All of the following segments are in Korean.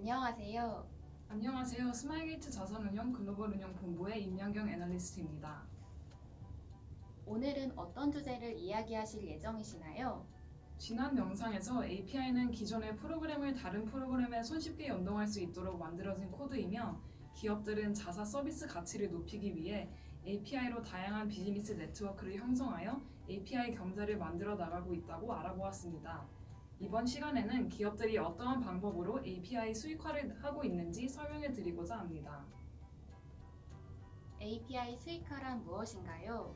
안녕하세요. 안녕하세요. 스마일게이트 자산운용 글로벌운용 본부의 임양경 애널리스트입니다. 오늘은 어떤 주제를 이야기하실 예정이시나요? 지난 영상에서 API는 기존의 프로그램을 다른 프로그램에 손쉽게 연동할 수 있도록 만들어진 코드이며 기업들은 자사 서비스 가치를 높이기 위해 API로 다양한 비즈니스 네트워크를 형성하여 API 경제를 만들어 나가고 있다고 알아보았습니다. 이번 시간에는 기업들이 어떠한 방법으로 API 수익화를 하고 있는지 설명해 드리고자 합니다. API 수익화란 무엇인가요?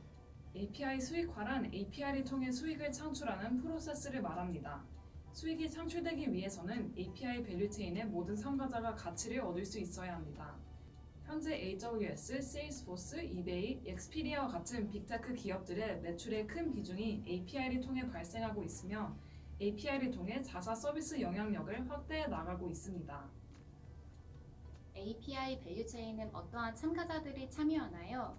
API 수익화란 API를 통해 수익을 창출하는 프로세스를 말합니다. 수익이 창출되기 위해서는 API 밸류체인의 모든 참가자가 가치를 얻을 수 있어야 합니다. 현재 AWS, Salesforce, eBay, Expedia와 같은 빅테크 기업들의 매출의 큰 비중이 API를 통해 발생하고 있으며 API를 통해 자사 서비스 영향력을 확대해 나가고 있습니다. API 밸류체인은 어떠한 참가자들이 참여하나요?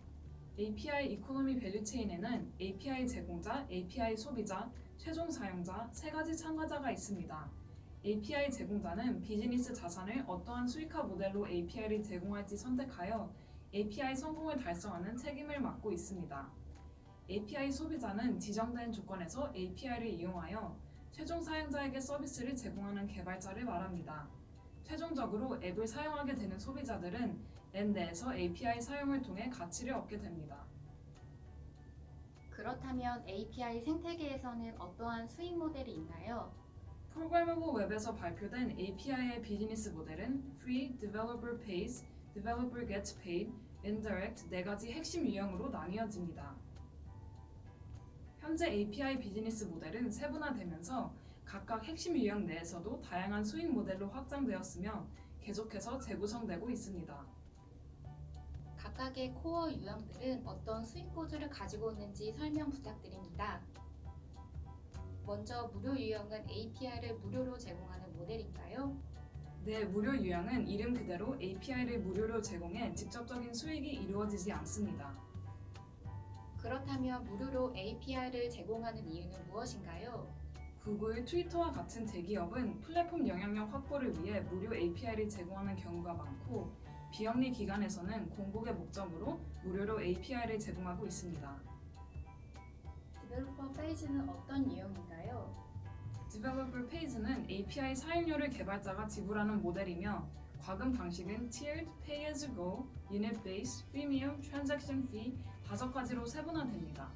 API 이코노미 밸류체인에는 API 제공자, API 소비자, 최종 사용자 세 가지 참가자가 있습니다. API 제공자는 비즈니스 자산을 어떠한 수익화 모델로 API를 제공할지 선택하여 API 성공을 달성하는 책임을 맡고 있습니다. API 소비자는 지정된 조건에서 API를 이용하여 최종 사용자에게 서비스를 제공하는 개발자를 말합니다. 최종적으로 앱을 사용하게 되는 소비자들은 앱 내에서 API 사용을 통해 가치를 얻게 됩니다. 그렇다면 API 생태계에서는 어떠한 수익 모델이 있나요? 프로그래머블 웹에서 발표된 API의 비즈니스 모델은 Free, Developer Pays, Developer Gets Paid, Indirect 네 가지 핵심 유형으로 나뉘어집니다. 현재 API 비즈니스 모델은 세분화되면서 각각 핵심 유형 내에서도 다양한 수익 모델로 확장되었으며 계속해서 재구성되고 있습니다. 각각의 코어 유형들은 어떤 수익 구조를 가지고 있는지 설명 부탁드립니다. 먼저 무료 유형은 API를 무료로 제공하는 모델인가요? 네, 무료 유형은 이름 그대로 API를 무료로 제공해 직접적인 수익이 이루어지지 않습니다. 그렇다면 무료로 API를 제공하는 이유는 무엇인가요? 구글, 트위터와 같은 대기업은 플랫폼 영향력 확보를 위해 무료 API를 제공하는 경우가 많고 비영리 기관에서는 공복의 목적으로 무료로 API를 제공하고 있습니다. 디벨로퍼 페이지는 어떤 유형인가요? Developer Pays는 API 사용료를 개발자가 지불하는 모델이며 과금 방식은 Tiered, Pay as you go, Unit Based, Freemium, Transaction Fee 5가지로 세분화됩니다.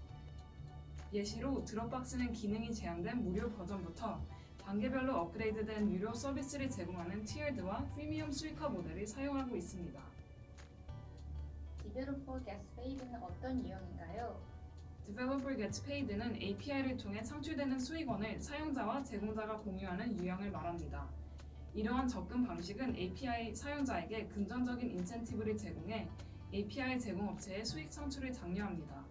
예시로 드롭박스는 기능이 제한된 무료 버전부터 단계별로 업그레이드된 유료 서비스를 제공하는 Tiered와 프리미엄 수익화 모델을 사용하고 있습니다. 디벨로퍼 게스 페이드는 어떤 유형인가요? Developer Gets Paid는 API를 통해 창출되는 수익원을 사용자와 제공자가 공유하는 유형을 말합니다. 이러한 접근 방식은 API 사용자에게 금전적인 인센티브를 제공해 API 제공업체의 수익 창출을 장려합니다.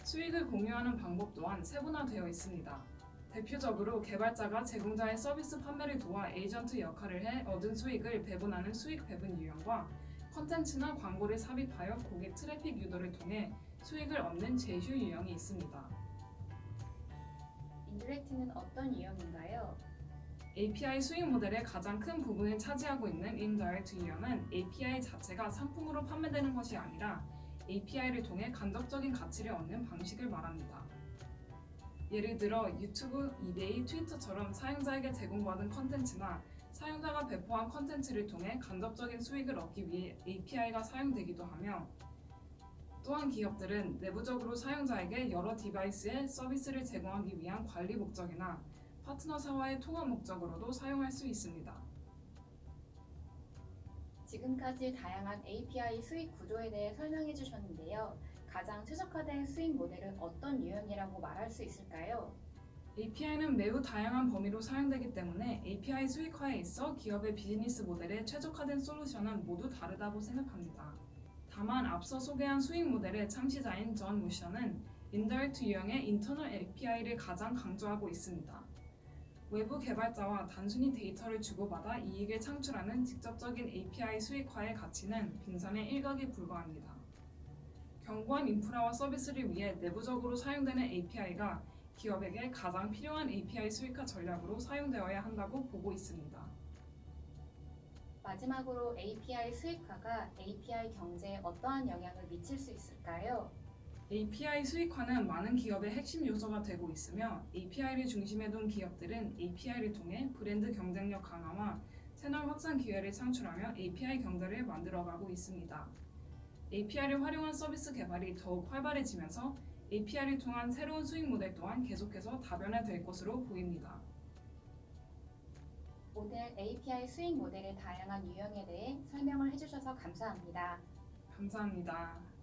수익을 공유하는 방법 또한 세분화되어 있습니다. 대표적으로 개발자가 제공자의 서비스 판매를 도와 에이전트 역할을 해 얻은 수익을 배분하는 수익 배분 유형과 콘텐츠나 광고를 삽입하여 고객 트래픽 유도를 통해 수익을 얻는 제휴 유형이 있습니다. 인디렉트는 어떤 유형인가요? API 수익 모델의 가장 큰 부분을 차지하고 있는 Indirect 유형은 API 자체가 상품으로 판매되는 것이 아니라 API를 통해 간접적인 가치를 얻는 방식을 말합니다. 예를 들어 유튜브, 이베이, 트위터처럼 사용자에게 제공받은 컨텐츠나 사용자가 배포한 컨텐츠를 통해 간접적인 수익을 얻기 위해 API가 사용되기도 하며 또한 기업들은 내부적으로 사용자에게 여러 디바이스에 서비스를 제공하기 위한 관리 목적이나 파트너사와의 통화 목적으로도 사용할 수 있습니다. 지금까지 다양한 API 수익 구조에 대해 설명해 주셨는데요. 가장 최적화된 수익 모델은 어떤 유형이라고 말할 수 있을까요? API는 매우 다양한 범위로 사용되기 때문에 API 수익화에 있어 기업의 비즈니스 모델에 최적화된 솔루션은 모두 다르다고 생각합니다. 다만 앞서 소개한 수익 모델의 창시자인 존 무셔는 인더렉트 유형의 인터널 API를 가장 강조하고 있습니다. 외부 개발자와 단순히 데이터를 주고받아 이익을 창출하는 직접적인 API 수익화의 가치는 빙산의 일각에 불과합니다. 견고한 인프라와 서비스를 위해 내부적으로 사용되는 API가 기업에게 가장 필요한 API 수익화 전략으로 사용되어야 한다고 보고 있습니다. 마지막으로 API 수익화가 API 경제에 어떠한 영향을 미칠 수 있을까요? API 수익화는 많은 기업의 핵심 요소가 되고 있으며 API를 중심에 둔 기업들은 API를 통해 브랜드 경쟁력 강화와 채널 확산 기회를 창출하며 API 경제를 만들어가고 있습니다. API를 활용한 서비스 개발이 더욱 활발해지면서 API를 통한 새로운 수익 모델 또한 계속해서 다변화될 것으로 보입니다. 오늘 API 수익 모델의 다양한 유형에 대해 설명을 해주셔서 감사합니다. 감사합니다.